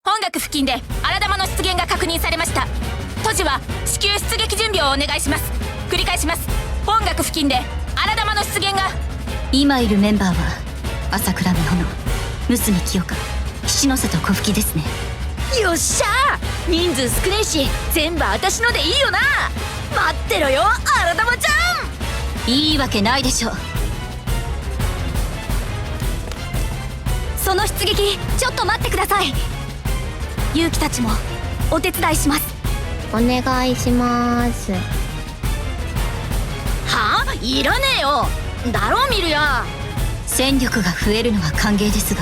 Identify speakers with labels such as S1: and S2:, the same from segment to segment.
S1: 本学付近で荒玉の出現が確認されました。都知は至急出撃準備をお願いします。繰り返します。本学付近で荒玉の出現が。
S2: 今いるメンバーは朝倉美穂、娘清香、七ノ瀬と小吹ですね。
S1: よっしゃー、人数少ねえし全部私のでいいよな。待ってろよ荒玉ちゃん。
S2: いいわけないでしょ。
S1: その出撃ちょっと待ってください。勇気たちもお手伝いします。
S3: お願いします。
S1: はあ、いらねえよ。だろ見るや。
S2: 戦力が増えるのは歓迎ですが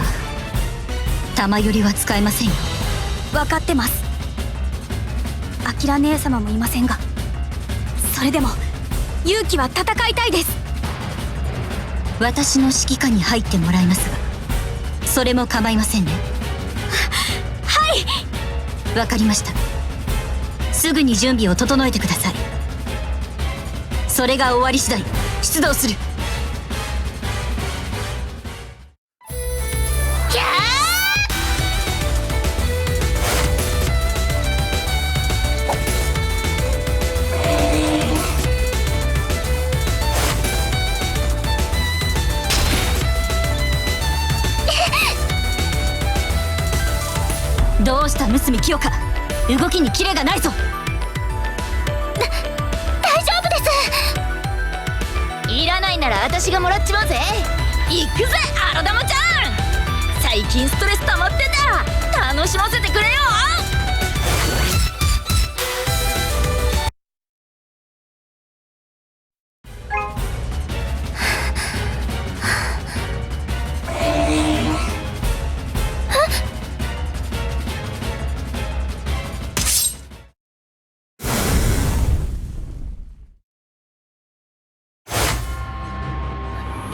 S2: 玉よりは使えませんよ。
S1: 分かってます。アキラ姉様もいませんが、それでも勇気は戦いたいです。
S2: 私の指揮下に入ってもらいますがそれも構いませんね。
S1: はい。
S2: わかりました。すぐに準備を整えてください。それが終わり次第出動する。
S1: キャ
S2: ーどうした娘清香、動きにキレがないぞ。
S1: 大丈夫です。いらないなら私がもらっちまうぜ。行くぜ荒玉ちゃん。最近ストレス溜まってんだ。楽しませてくれよ。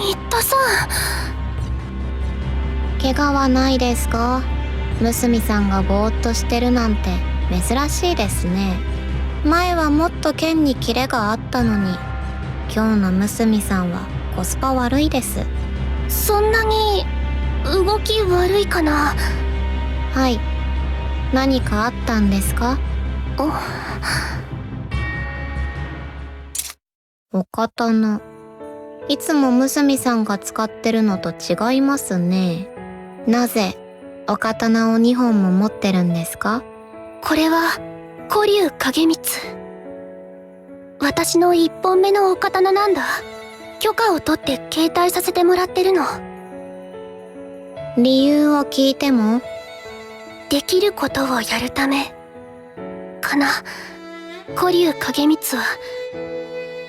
S1: 新田さん、
S3: 怪我はないですか？娘さんがぼーっとしてるなんて珍しいですね。前はもっと剣にキレがあったのに、今日の娘さんはコスパ悪いです。
S1: そんなに動き悪いかな。
S3: はい、何かあったんですか？お刀、いつも娘さんが使ってるのと違いますね。なぜお刀を2本も持ってるんですか？
S1: これは古竜影光。私の1本目のお刀なんだ。許可を取って携帯させてもらってるの。
S3: 理由を聞いても？
S1: できることをやるためかな。古竜影光は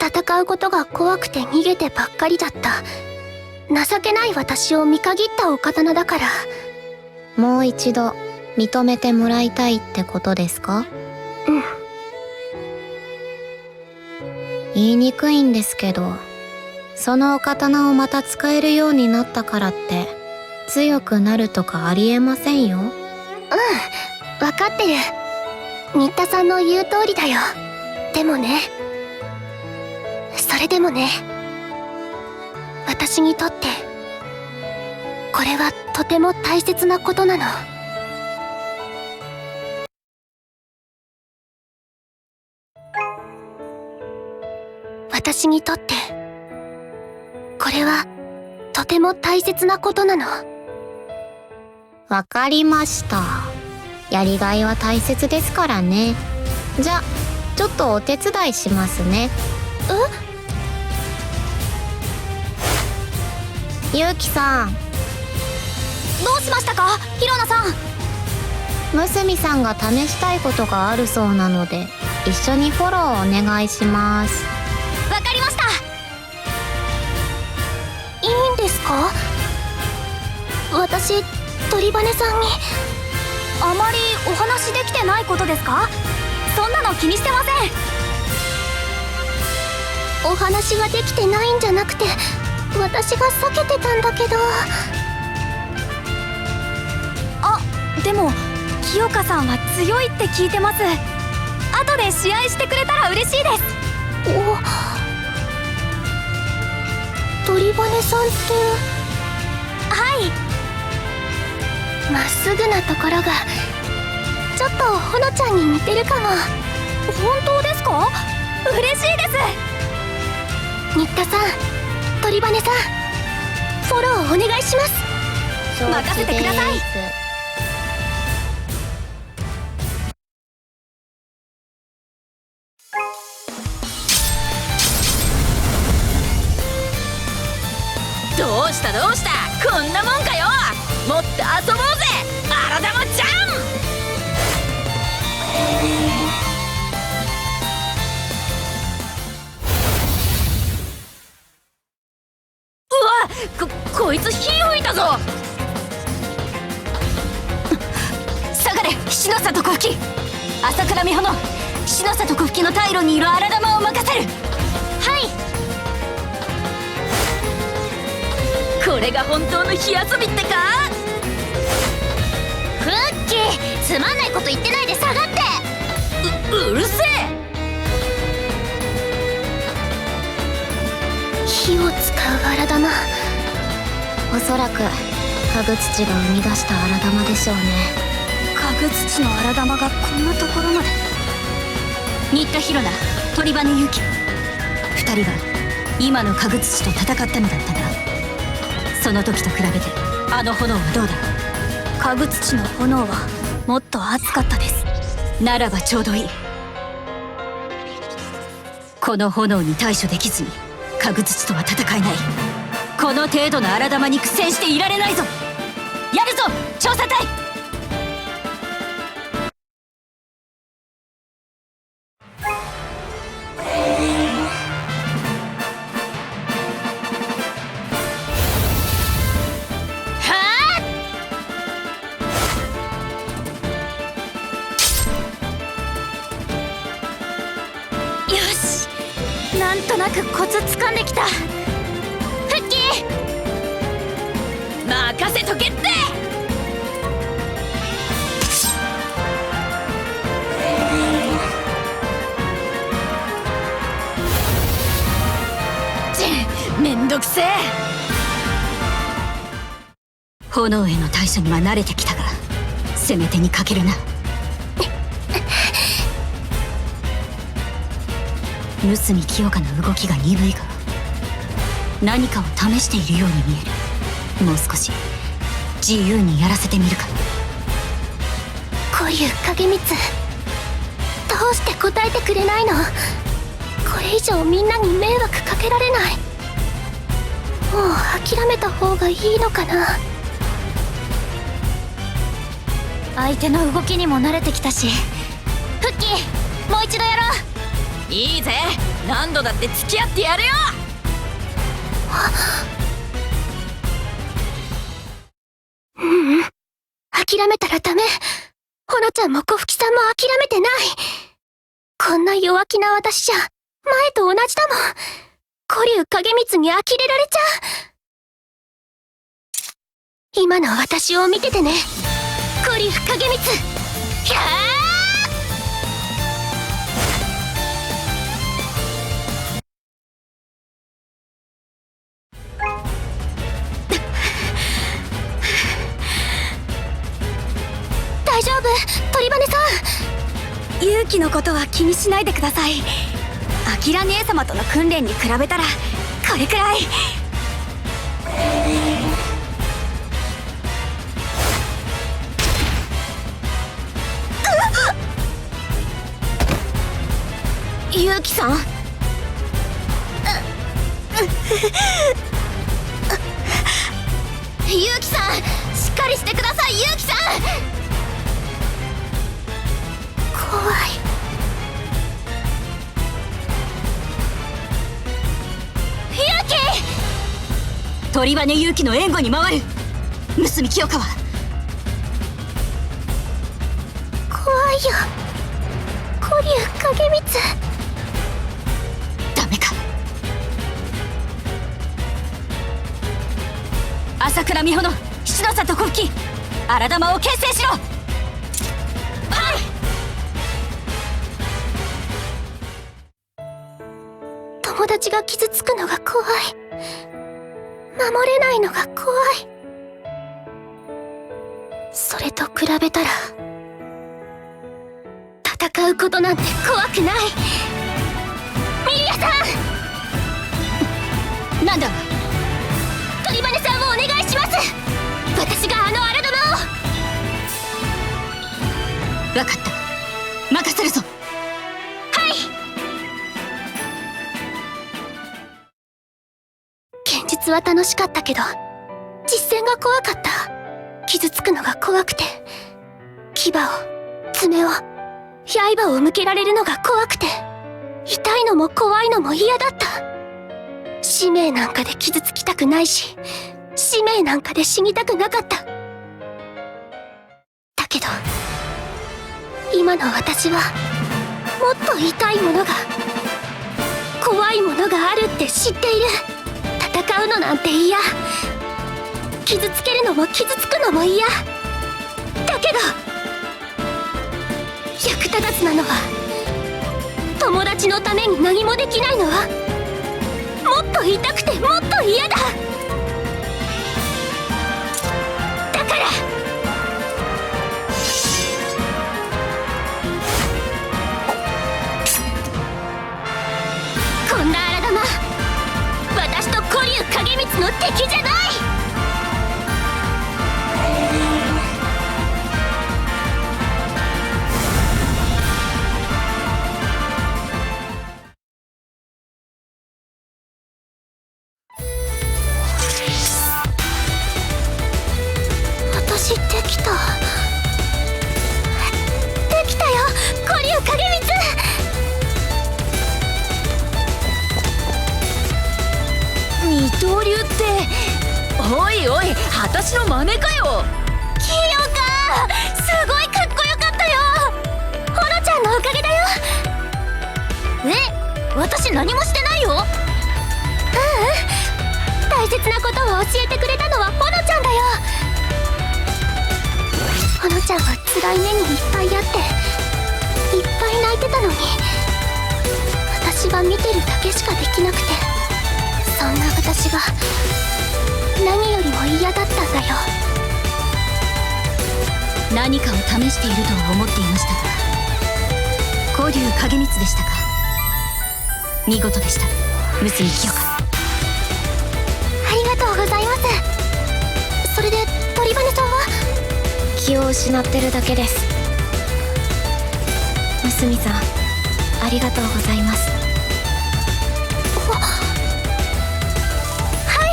S1: 戦うことが怖くて逃げてばっかりだった情けない私を見限ったお刀だから。
S3: もう一度認めてもらいたいってことですか？
S1: うん。
S3: 言いにくいんですけど、そのお刀をまた使えるようになったからって強くなるとかありえませんよ。
S1: 分かってる。新田さんの言う通りだよ。でもね、それでもね、私にとってこれはとても大切なことなの。私にとってこれはとても大切なことなの。
S3: わかりました。やりがいは大切ですからね。じゃ、ちょっとお手伝いしますね。ゆうきさん。
S1: どうしましたか、ひろなさん。
S3: 娘さんが試したいことがあるそうなので、一緒にフォローお願いします。
S1: わかりました。いいんですか？私、鳥羽さんにあまりお話できてないことですか？そんなの気にしてません。お話ができてないんじゃなくて、私が避けてたんだけど。でも清香さんは強いって聞いてます。後で試合してくれたら嬉しいです。鳥羽姉さんって。
S2: はい。
S1: まっすぐなところがちょっとほのちゃんに似てるかも。
S2: 本当ですか？嬉しいです。
S1: 新田さん、鳥羽さん、フォローお願いします。
S2: 任せてください。
S4: どうしたどうした、こんなもんかよ。もっと遊ぼうぜ、アラダマちゃん。うわ、こいつ火吹いたぞ。
S2: 下がれ、七の里小吹。朝倉美穂の七の里小吹の退路にいる荒玉を任せる。
S1: はい。
S4: これが本当の火遊びってか。
S1: フッキー、つまんないこと言ってないで下がって。
S4: うるせえ。
S1: 火を使う荒玉、
S3: おそらく家具土が生み出した荒玉でしょうね。
S2: 家具土の荒玉がこんなところまで。新田広菜、鳥羽勇気、二人は今の家具土と戦ったのだったが、その時と比べてあの炎はどうだ。
S5: 家具土の炎はもっと熱かったです。
S2: ならばちょうどいい。この炎に対処できずに家具土とは戦えない。この程度の荒玉に苦戦していられないぞ。やるぞ調査隊。
S5: なんとなくコツ掴んできた。
S1: フッキー、
S4: 任せとけって。めんどくせえ。
S2: 炎への対処には慣れてきたが、攻め手に欠けるな。六角清香の動きが鈍いが、何かを試しているように見える。もう少し自由にやらせてみるか。
S1: 古竜影光、どうして答えてくれないの。これ以上みんなに迷惑かけられない。もう諦めた方がいいのかな。
S5: 相手の動きにも慣れてきたし。
S1: フッキー、もう一度やろう。
S4: いいぜ、何度だって付き合ってやるよ。
S1: 諦めたらダメ。ほのちゃんも小吹さんも諦めてない。こんな弱気な私じゃ前と同じだもん。古竜影光に呆れられちゃう。今の私を見ててね、古竜影光。ひゃー。大丈夫、鳥羽さん。
S5: 勇気のことは気にしないでください。アキラ姉様との訓練に比べたらこれくらい。
S1: 勇気さん。勇気さん、しっかりしてください。勇気さん、怖い。勇気。
S2: 鳥羽勇気の援護に回る。六角清香は
S1: 怖いよ、古竜影光。
S2: ダメか。朝倉美穂の七の里小吹、荒玉を形成しろ。友
S1: 達が傷つくのが怖い。守れないのが怖い。それと比べたら戦うことなんて怖くない。ミリアさん、
S2: なんだ。
S1: 鳥羽さんをお願いします。私があの荒殿を。
S2: 分かった、任せるぞ。
S1: はい。現実は楽しかったけど実践が怖かった。傷つくのが怖くて、牙を、爪を、刃を向けられるのが怖くて、痛いのも怖いのも嫌だった。使命なんかで傷つきたくないし、使命なんかで死にたくなかった。だけど今の私はもっと痛いものが、怖いものがあるって知っている。戦うのなんて嫌。傷つけるのも傷つくのも嫌。だけど役立たずなのは、友達のために何もできないのは、もっと痛くてもっと嫌だ。だからこんな荒玉、私と古竜影光の敵じゃない。私できた。できたよ、古竜影光。
S4: 二刀流って、おいおい、私の真似かよ。
S1: キヨカ、すごいかっこよかったよ。ほのちゃんのおかげだよ。
S2: 私何もしてないよ。
S1: 大切なことを教えてくれたのはほのちゃんだよ。ほのちゃんは辛い目にいっぱいあっていっぱい泣いてたのに、私は見てるだけしかできなくて、そんな私が何よりも嫌だったんだよ。
S2: 何かを試しているとは思っていましたが、古竜影光でしたか。見事でした、娘清香。
S1: ありがとうございます。それで鳥羽さんは？
S3: 気を失ってるだけです。娘さん、ありがとうございます。
S1: はい。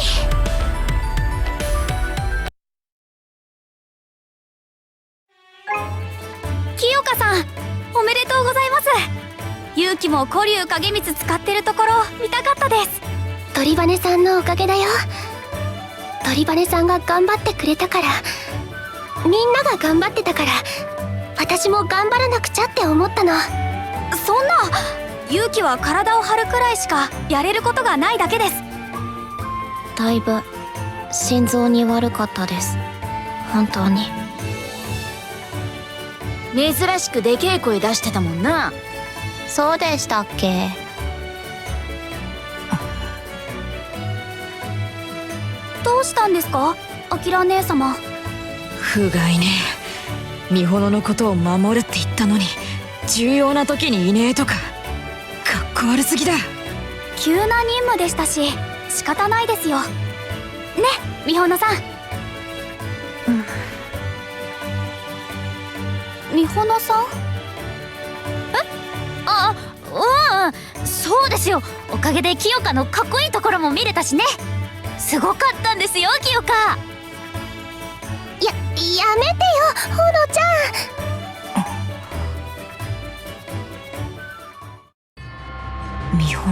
S5: 清香さん、おめでとうございます。勇気も古竜影光使ってるところ見たかったです。
S1: 鳥羽さんのおかげだよ。鳥羽さんが頑張ってくれたから、みんなが頑張ってたから、私も頑張らなくちゃって思ったの。
S5: そんな、勇気は体を張るくらいしかやれることがないだけです。
S3: だいぶ心臓に悪かったです、本当に。
S4: 珍しくでけえ声出してたもんな。
S3: そうでしたっけ。
S5: どうしたんですか、アキラ姉様。
S4: 不甲斐ねえ。美穂のことを守るって言ったのに、重要な時にいねえとか、かっこ悪すぎだ。
S5: 急な任務でしたし仕方ないですよね、美穂さん。美穂さん？
S2: そうですよ。おかげで清香のかっこいいところも見れたしね。すごかったんですよ、清香。
S1: やめてよ、ほのちゃん。
S4: 美穂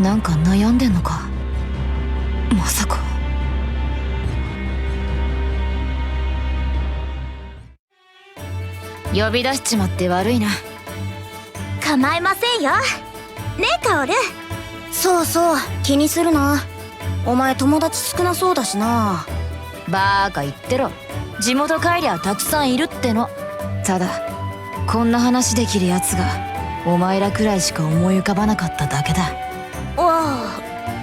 S4: なんか悩んでんのか。まさか。呼び出しちまって悪いな。
S5: 構いませんよねえ、カオル。そうそう、気にするな。お前友達少なそうだしな。
S4: バーカ言ってろ。地元帰りゃたくさんいるっての。ただこんな話できるやつがお前らくらいしか思い浮かばなかっただけだ。
S5: ああ、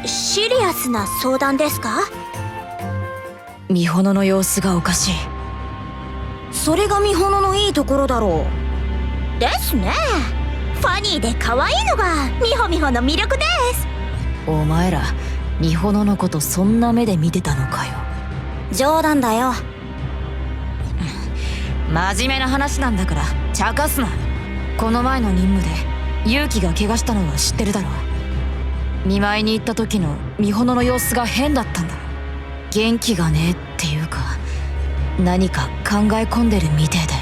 S5: シリアスな相談ですか？
S4: 美穂の様子がおかしい。
S5: それが美穂のいいところだろう。ですね。ファニーで可愛いのが美穂の魅力です。
S4: お前ら美穂のことそんな目で見てたのかよ。
S5: 冗談だよ。
S4: 真面目な話なんだから茶化すな。この前の任務で勇気が怪我したのは知ってるだろ。見舞いに行った時の美穂の様子が変だったんだ。元気がねえっていうか何か考え込んでるみてえで、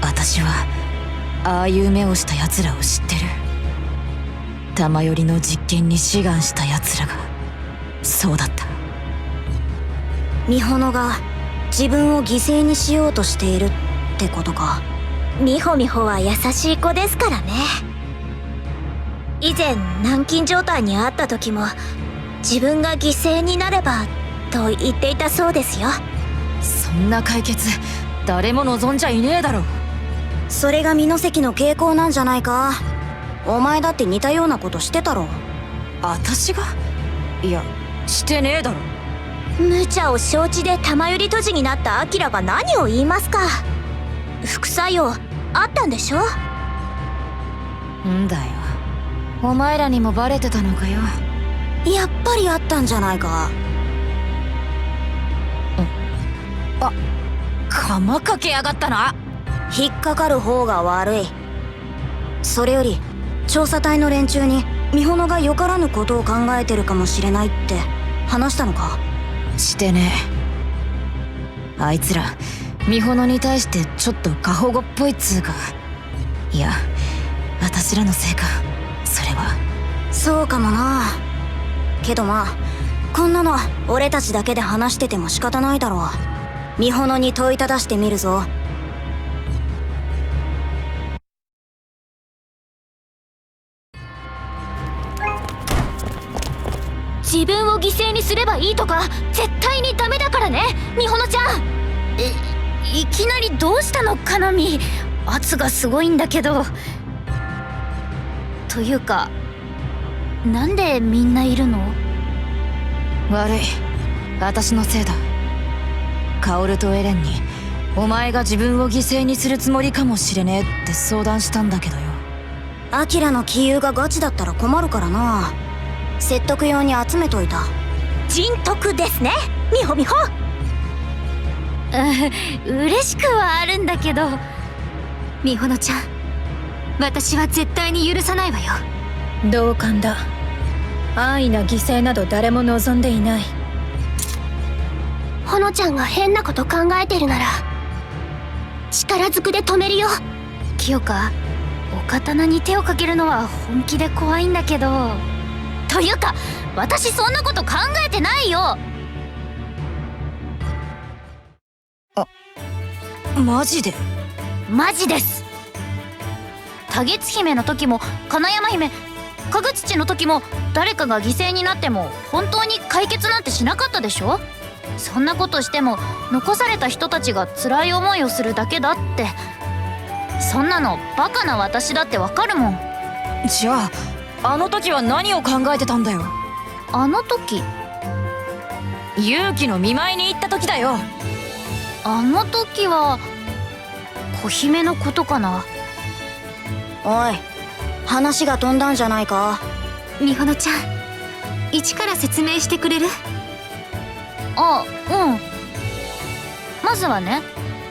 S4: 私はああいう目をした奴らを知ってる。玉寄りの実験に志願した奴らがそうだった。
S5: 美穂が自分を犠牲にしようとしているってことか。美穂は優しい子ですからね。以前軟禁状態にあった時も自分が犠牲になればと言っていたそうですよ。
S4: そんな解決誰も望んじゃいねえだろ。
S5: それが美関の傾向なんじゃないか。お前だって似たようなことしてたろ。
S4: 私が？いやしてねえだろ。
S5: 無茶を承知で玉寄り閉じになったアキラが何を言いますか。副作用あったんでしょ。
S4: んだよ、お前らにもバレてたのかよ。
S5: やっぱりあったんじゃないか。
S4: 釜かけやがったな。
S5: 引っかかる方が悪い。それより調査隊の連中に美穂がよからぬことを考えてるかもしれないって話したのか。
S4: してねえ。あいつら美穂に対してちょっと過保護っぽいっつうか。いや私らのせいかそれは。
S5: そうかもな。けどまあこんなの俺たちだけで話してても仕方ないだろう。美穂に問いただしてみるぞ。
S1: 自分を犠牲にすればいいとか絶対にダメだからね、美穂ちゃん。いきなりどうしたのかなみ。圧がすごいんだけど。というかなんでみんないるの？
S4: 悪い、私のせいだ。薫とエレンにお前が自分を犠牲にするつもりかもしれねえって相談したんだけどよ。
S5: アキラの杞憂がガチだったら困るからな。説得用に集めといた。人徳ですね、美穂。
S1: 嬉しくはあるんだけど。美穂ちゃん、私は絶対に許さないわよ。
S6: 同感だ。安易な犠牲など誰も望んでいない。
S1: ほのちゃんが変なこと考えてるなら力ずくで止めるよ。清香、お刀に手をかけるのは本気で怖いんだけど。というか私そんなこと考えてないよ。
S4: マジで？
S1: マジです。多月姫の時も金山姫、かぐ土の時も誰かが犠牲になっても本当に解決なんてしなかったでしょ。そんなことしても残された人たちが辛い思いをするだけだって。そんなのバカな私だってわかるもん。
S4: じゃああの時は何を考えてたんだよ。
S1: あの時？
S4: 勇気の見舞いに行った時だよ。
S1: あの時は小姫のことかな。
S5: おい、話が飛んだんじゃないか。
S1: 美穂ちゃん、一から説明してくれる？あ、うん。まずはね、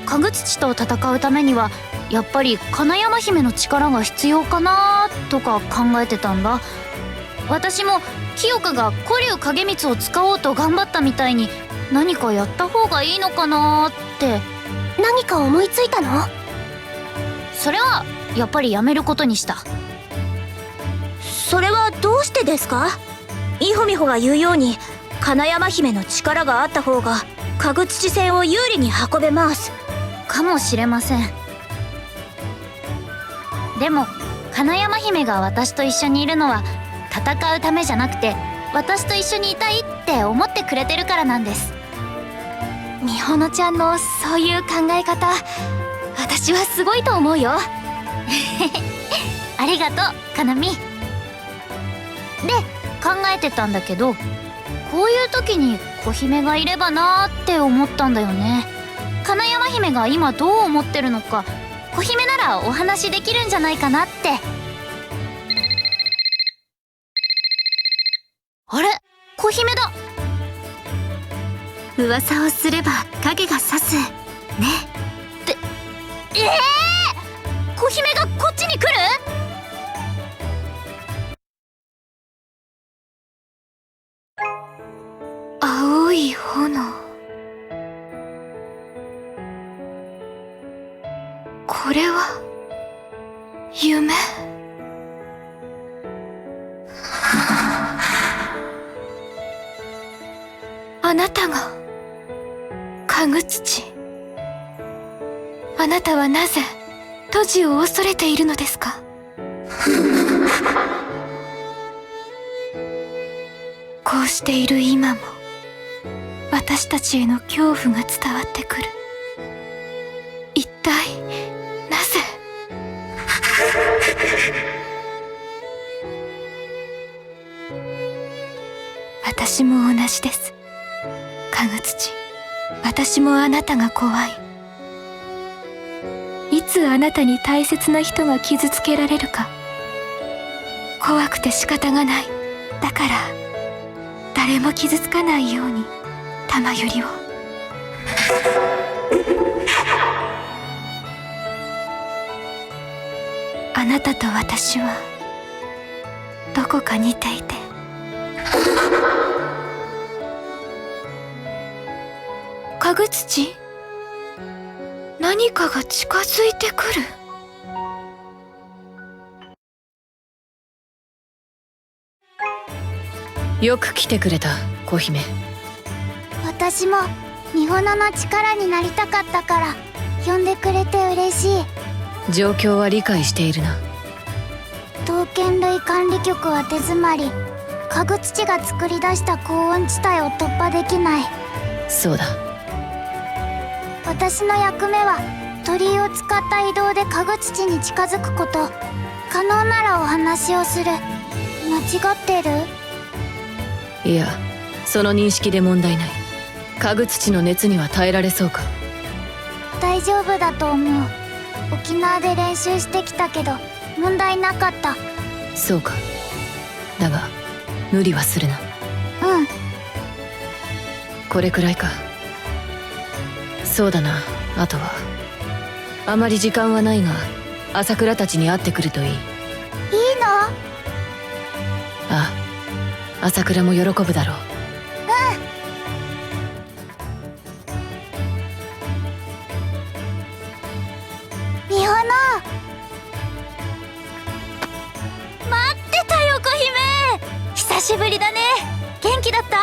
S1: かぐ土と戦うためにはやっぱり金山姫の力が必要かなとか考えてたんだ。私も清香が古竜影光を使おうと頑張ったみたいに何かやった方がいいのかなって。何か思いついたの？それはやっぱりやめることにした。
S5: それはどうしてですか？美穂が言うように金山姫の力があった方がかぐ土戦を有利に運べます。
S1: かもしれません。でも金山姫が私と一緒にいるのは戦うためじゃなくて私と一緒にいたいって思ってくれてるからなんです。美穂ちゃんのそういう考え方、私はすごいと思うよ。ありがとう、かなみ。で、考えてたんだけど、こういう時に小姫がいればなーって思ったんだよね。金山姫が今どう思ってるのか、小姫ならお話できるんじゃないかなって。あれ、小姫だ。
S3: 噂をすれば影が差すね。
S1: 小姫がこっちに来る？
S6: 青い炎。これは夢？あなたがかぐ土。あなたはなぜトジを恐れているのですか？こうしている今も私たちへの恐怖が伝わってくる。一体なぜ？私も同じです。かぐ土、私もあなたが怖い。いつあなたに大切な人が傷つけられるか怖くて仕方がない。だから誰も傷つかないように玉よりを。あなたと私はどこか似ていて、かぐ土、何かが近づいてくる。
S4: よく来てくれた、小姫。
S1: 私もミホノの力になりたかったから呼んでくれて嬉しい。
S4: 状況は理解しているな。
S1: 刀剣類管理局は手詰まり、かぐ土が作り出した高温地帯を突破できない。
S4: そうだ。
S1: 私の役目は鳥居を使った移動でかぐ土に近づくこと。可能ならお話をする。間違ってる？
S4: いや、その認識で問題ない。かぐ土の熱には耐えられそうか？
S1: 大丈夫だと思う。沖縄で練習してきたけど問題なかった。
S4: そうか。だが無理はするな。
S1: うん。
S4: これくらいか。そうだな。あとはあまり時間はないが朝倉たちに会ってくるといい。いいの？ああ、朝倉も喜ぶだろう。
S1: ミホノ、待ってたよ小姫。久しぶりだね。元気だった？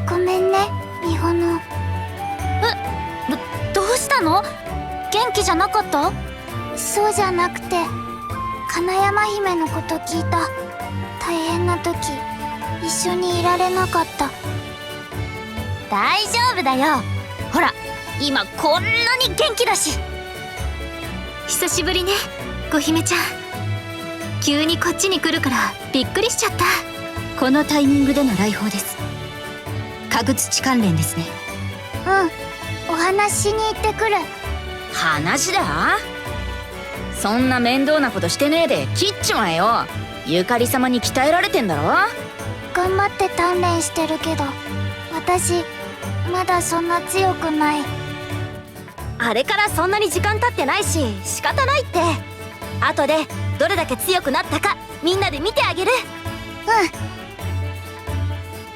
S1: ごめんねミホノ。どうしたの？元気じゃなかった？そうじゃなくて、金山姫のこと聞いた。大変な時一緒にいられなかった。大丈夫だよ。ほら今こんなに元気だし。
S3: 久しぶりね、小姫ちゃん。急にこっちに来るからびっくりしちゃった。
S2: このタイミングでの来訪です。かぐ土関連ですね。
S1: うん、お話しに行ってくる。
S4: 話だ？そんな面倒なことしてねえで切っちまえよ。ゆかり様に鍛えられてんだろ。
S1: 頑張って鍛錬してるけど、私まだそんな強くない。
S5: あれからそんなに時間経ってないし仕方ないって。後でどれだけ強くなったかみんなで見てあげる。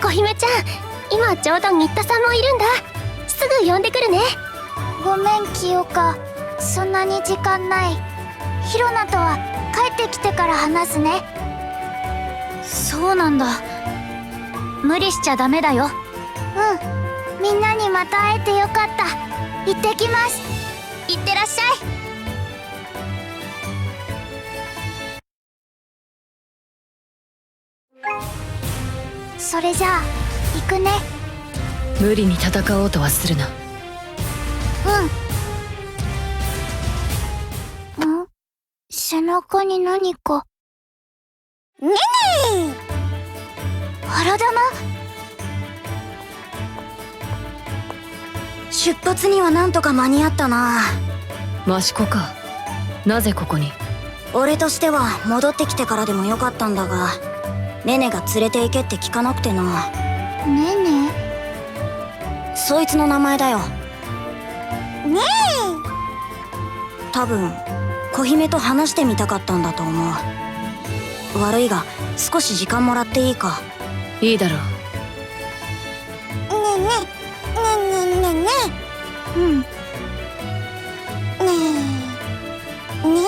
S1: 小姫ちゃん、今ちょうど新田さんもいるんだ。すぐ呼んでくるね。ごめん清香、そんなに時間ない。ヒロナとは帰ってきてから話すね。そうなんだ。無理しちゃダメだよ。うん、みんなにまた会えてよかった。行ってきます。いってらっしゃい。それじゃあ行くね。
S4: 無理に戦おうとはするな。
S1: 背中に何か
S5: 荒玉。出発にはなんとか間に合ったな。
S4: 益子か。なぜここに？
S5: 俺としては戻ってきてからでもよかったんだが、ネネが連れて行けって聞かなくてな。
S1: ねね
S5: そいつの名前だよ。ねえ。多分小姫と話してみたかったんだと思う。悪いが少し時間もらっていいか？
S4: いいだろう。
S5: ねえねえねえねえねえ。うん。ねえね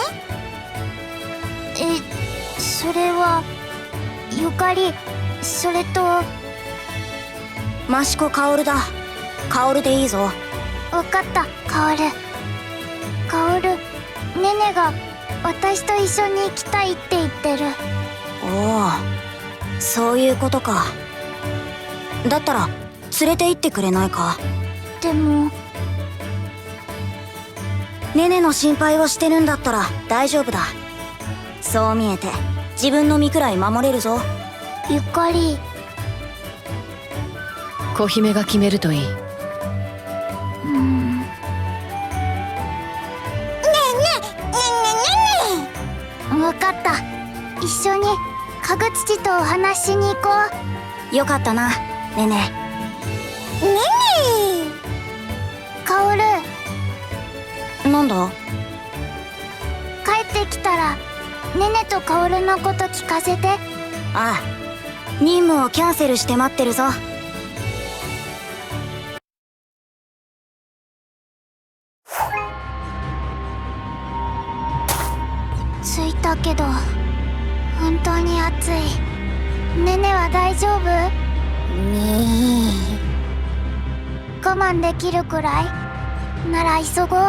S5: え。それはゆかり、それと益子薫だ。薫でいいぞ。
S1: わかった、カオル。カオル、ネネが私と一緒に行きたいって言ってる。
S5: おお、そういうことか。だったら連れて行ってくれないか？
S1: でも
S5: ネネの心配をしてるんだったら大丈夫だ。そう見えて自分の身くらい守れるぞ。
S1: ゆかり、
S4: 小姫が決めるといい。
S1: わかった。一緒に家具土とお話しに行こう。
S5: よかったな、ネネ。ネネ
S1: カオル、
S5: なんだ？
S1: 帰ってきたらネネとカオルのこと聞かせて。
S5: ああ、任務をキャンセルして待ってるぞ。
S1: 着いたけど本当に暑い。ネネは大丈夫？我慢できるくらいなら急ごう。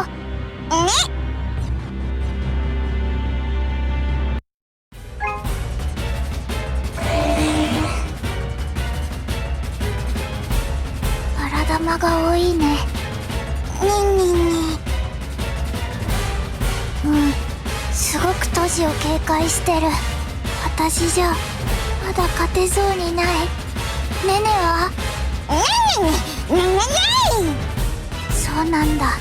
S1: 荒玉が多いね。すごく都市を警戒してる。私じゃまだ勝てそうにない。ネネは？そうなんだ。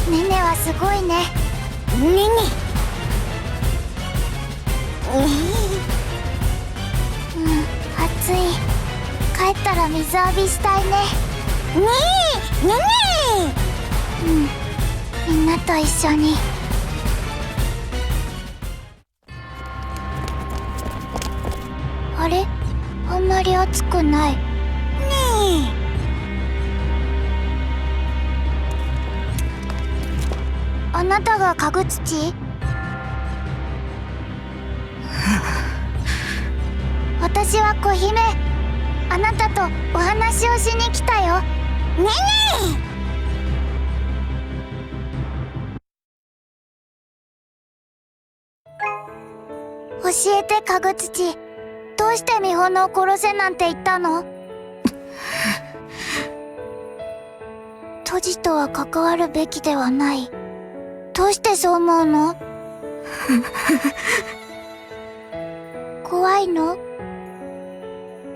S1: ネネはすごいね。暑い。帰ったら水浴びしたいね。みんなと一緒に。あれ？あんまり暑くない。あなたが家具土？私は小姫。あなたとお話をしに来たよ。教えて、家具土。どうして美穂を殺せなんて言ったの？トジとは関わるべきではない。どうしてそう思うの？怖いの？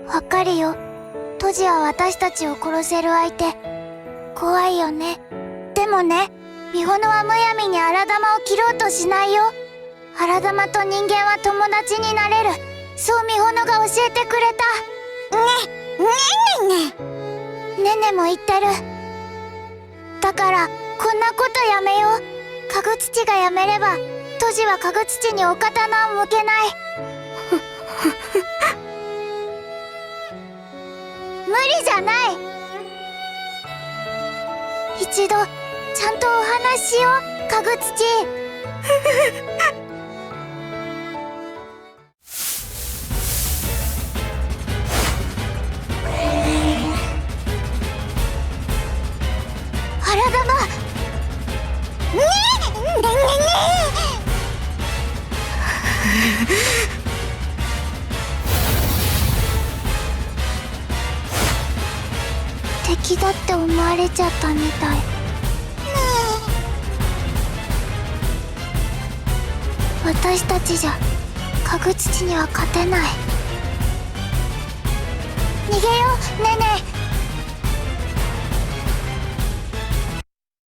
S1: わかるよ。トジは私たちを殺せる相手。怖いよね。でもね、美穂はむやみに荒玉を切ろうとしないよ。荒玉と人間は友達になれる。そう美穂が教えてくれた。ねねも言ってる。だからこんなことやめよう。家具土がやめればトジは家具土にお刀を向けない。無理じゃない。一度ちゃんとお話ししよう、家具土。荒玉。敵だって思われちゃったみたい。私たちじゃ家具土には勝てない。逃げよう、ねえねえ。